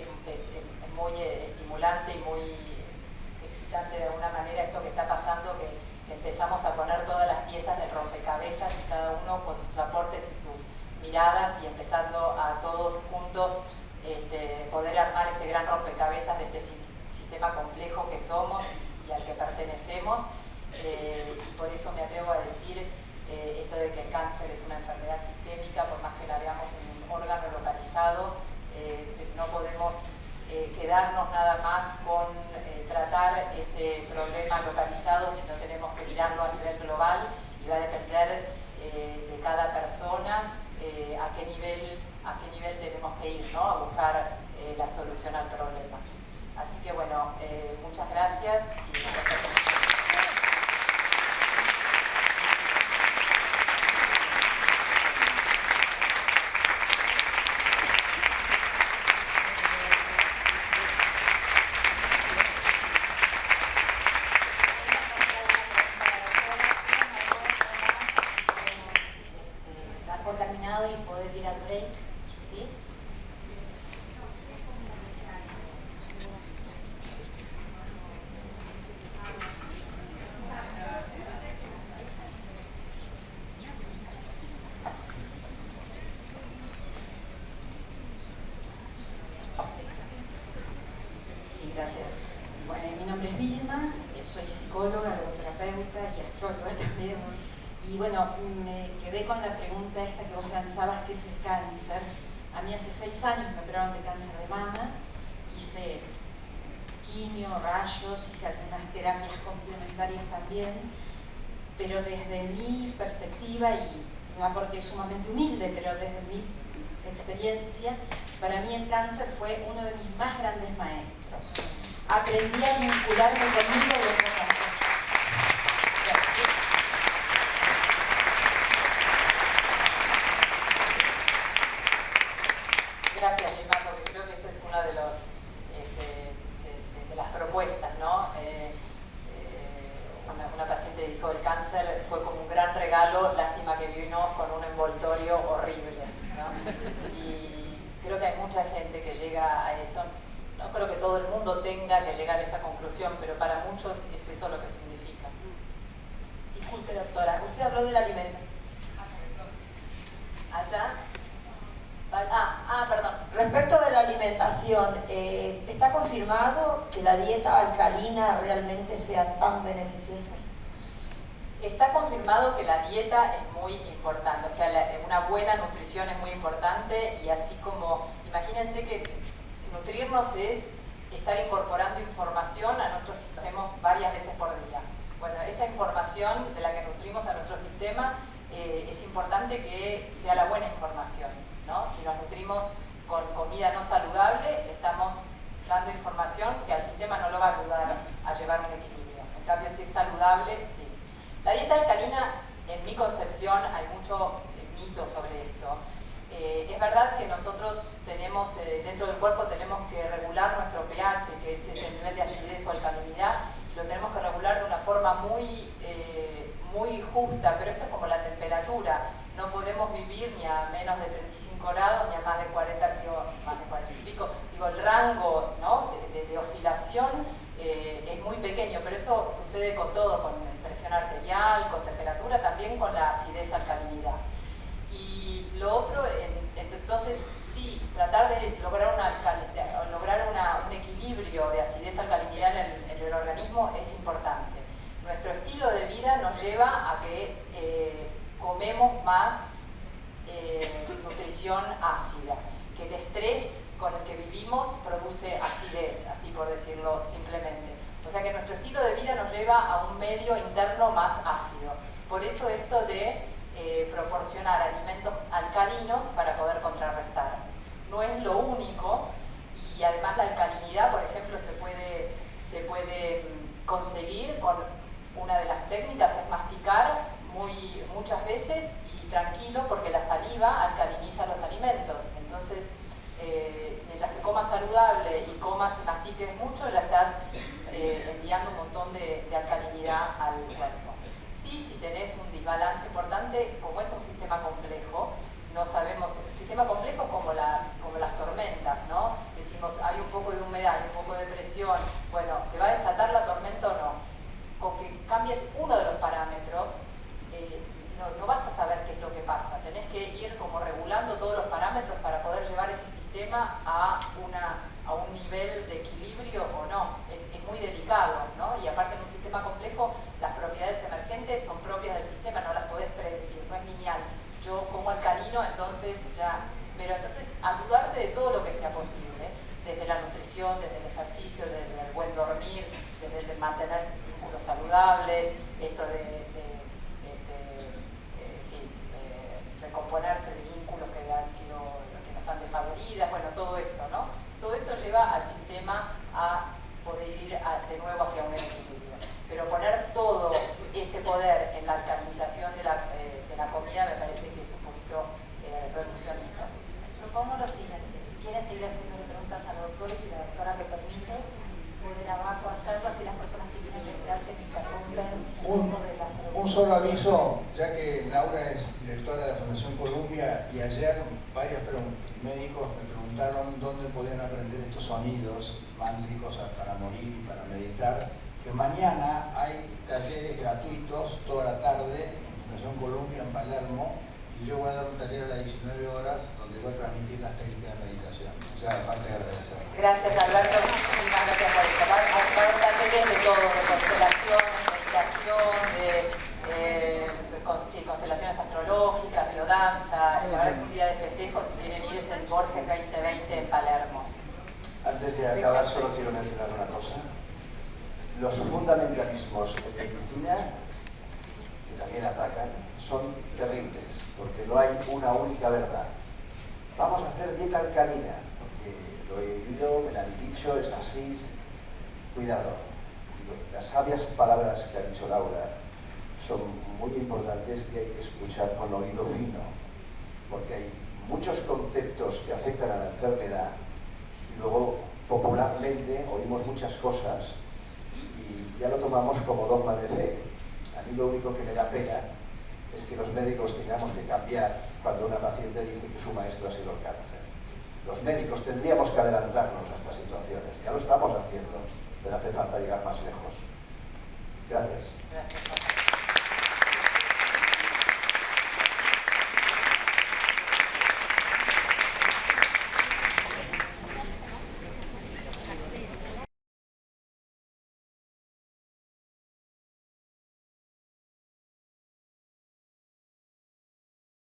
muy estimulante y muy excitante de alguna manera esto que está pasando, que empezamos a poner todas las piezas del rompecabezas y cada uno con sus aportes y sus miradas y empezando a todos juntos poder armar este gran rompecabezas de este sistema complejo que somos y al que pertenecemos. Y por eso me atrevo a decir esto de que el cáncer es una enfermedad sistémica, por más que la veamos en un órgano localizado, no podemos quedarnos nada más con tratar ese problema localizado, sino tenemos que mirarlo a nivel global y va a depender de cada persona a qué nivel tenemos que ir, ¿no? A buscar la solución al problema. Así que bueno, muchas gracias y y poder ir al break, ¿sí? Sí, gracias. Bueno, mi nombre es Vilma, soy psicóloga, logoterapeuta y astróloga también. Y bueno, me quedé con la pregunta esta que vos lanzabas, ¿qué es el cáncer? A mí hace 6 años me operaron de cáncer de mama, hice quimio, rayos, hice algunas terapias complementarias también, pero desde mi perspectiva, y un aporte sumamente humilde, pero desde mi experiencia, para mí el cáncer fue uno de mis más grandes maestros. Aprendí a vincularme conmigo y con la gente. Gracias, Lima, porque creo que esa es una de las propuestas, ¿no? Una paciente dijo, el cáncer fue como un gran regalo, lástima que vino con un envoltorio horrible, ¿no? Y creo que hay mucha gente que llega a eso. No creo que todo el mundo tenga que llegar a esa conclusión, pero para muchos es eso lo que significa. Disculpe, doctora, usted habló de la alimentación. ¿Allá? Perdón. Respecto de la alimentación, ¿está confirmado que la dieta alcalina realmente sea tan beneficiosa? Está confirmado que la dieta es muy importante, o sea, una buena nutrición es muy importante, y así como, imagínense que nutrirnos es estar incorporando información a nuestro sistema, hacemos varias veces por día. Bueno, esa información de la que nutrimos a nuestro sistema es importante que sea la buena información, ¿no? Si nos nutrimos con comida no saludable, le estamos dando información que al sistema no lo va a ayudar a llevar un equilibrio. En cambio, si es saludable, sí. La dieta alcalina, en mi concepción, hay mucho mito sobre esto. Es verdad que nosotros tenemos, dentro del cuerpo tenemos que regular nuestro pH, que es ese nivel de acidez o alcalinidad, y lo tenemos que regular de una forma muy justa, pero esto es como la temperatura. No podemos vivir ni a menos de 35 grados, ni a más de 40, más de 40 y pico. Digo, el rango, ¿no?, de oscilación es muy pequeño, pero eso sucede con todo, con presión arterial, con temperatura, también con la acidez, alcalinidad. Y lo otro, entonces, sí, tratar de lograr un equilibrio de acidez, alcalinidad en el organismo es importante. Nuestro estilo de vida nos lleva a que comemos más nutrición ácida, que el estrés con el que vivimos produce acidez, así por decirlo simplemente. O sea que nuestro estilo de vida nos lleva a un medio interno más ácido. Por eso esto de proporcionar alimentos alcalinos para poder contrarrestar. No es lo único, y además la alcalinidad, por ejemplo, se puede conseguir con una de las técnicas, es masticar muchas veces y tranquilo, porque la saliva alcaliniza los alimentos. Entonces, mientras que comas saludable y comas y mastiques mucho, ya estás enviando un montón de alcalinidad al cuerpo. Sí, si tenés un desbalance importante, como es un sistema complejo, no sabemos, el sistema complejo como las tormentas, ¿no? Decimos, hay un poco de humedad, hay un poco de presión, bueno, ¿se va a desatar la tormenta o no? Con que cambies uno de los parámetros, no vas a saber qué es lo que pasa. Tenés que ir como regulando todos los parámetros para poder llevar ese sistema a un nivel de equilibrio o no. Es muy delicado, ¿no? Y aparte en un sistema complejo, las propiedades emergentes son propias del sistema, no las podés predecir, no es lineal. Yo como alcalino, entonces ya... Pero entonces ayudarte de todo lo que sea posible, desde la nutrición, desde el ejercicio, desde el buen dormir, desde el mantener vínculos saludables, esto de recomponerse de vínculos que nos han dejado heridas, bueno, todo esto, ¿no? Todo esto lleva al sistema a poder ir de nuevo hacia un equilibrio. Pero poner todo ese poder en la alcalinización de la comida me parece que es un poquito reduccionista. Propongo lo siguiente: si quieren seguir haciéndole preguntas a los doctores, si la doctora me permite, poder abajo hacerlas, y las personas que quieren retirarse me interrumpen. Un solo aviso, ya que Laura es directora de la Fundación Columbia, y ayer varios médicos me preguntaron dónde podían aprender estos sonidos mántricos para morir y para meditar, que mañana hay talleres gratuitos toda la tarde en Fundación Columbia en Palermo, y yo voy a dar un taller a las 19 horas donde voy a transmitir las técnicas de meditación. O sea, aparte de agradecer. Gracias, Alberto. Muchísimas gracias por esto. Va a haber talleres de todo, de constelaciones, meditación, constelaciones astrológicas, biodanza. La verdad es un día de festejo. Si quieren ir, es el Borges 2020 en Palermo. Antes de acabar, solo quiero mencionar una cosa. Los fundamentalismos de medicina, que también atacan, son terribles, porque no hay una única verdad. vamos a hacer dieta alcalina, porque lo he oído, me lo han dicho, es así. Cuidado. Digo, las sabias palabras que ha dicho Laura son muy importantes y hay que escuchar con oído fino, porque hay muchos conceptos que afectan a la enfermedad y luego popularmente oímos muchas cosas y ya lo tomamos como dogma de fe. A mí lo único que me da pena es que los médicos tengamos que cambiar cuando una paciente dice que su maestro ha sido el cáncer. Los médicos tendríamos que adelantarnos a estas situaciones, ya lo estamos haciendo, pero hace falta llegar más lejos. Gracias. Gracias.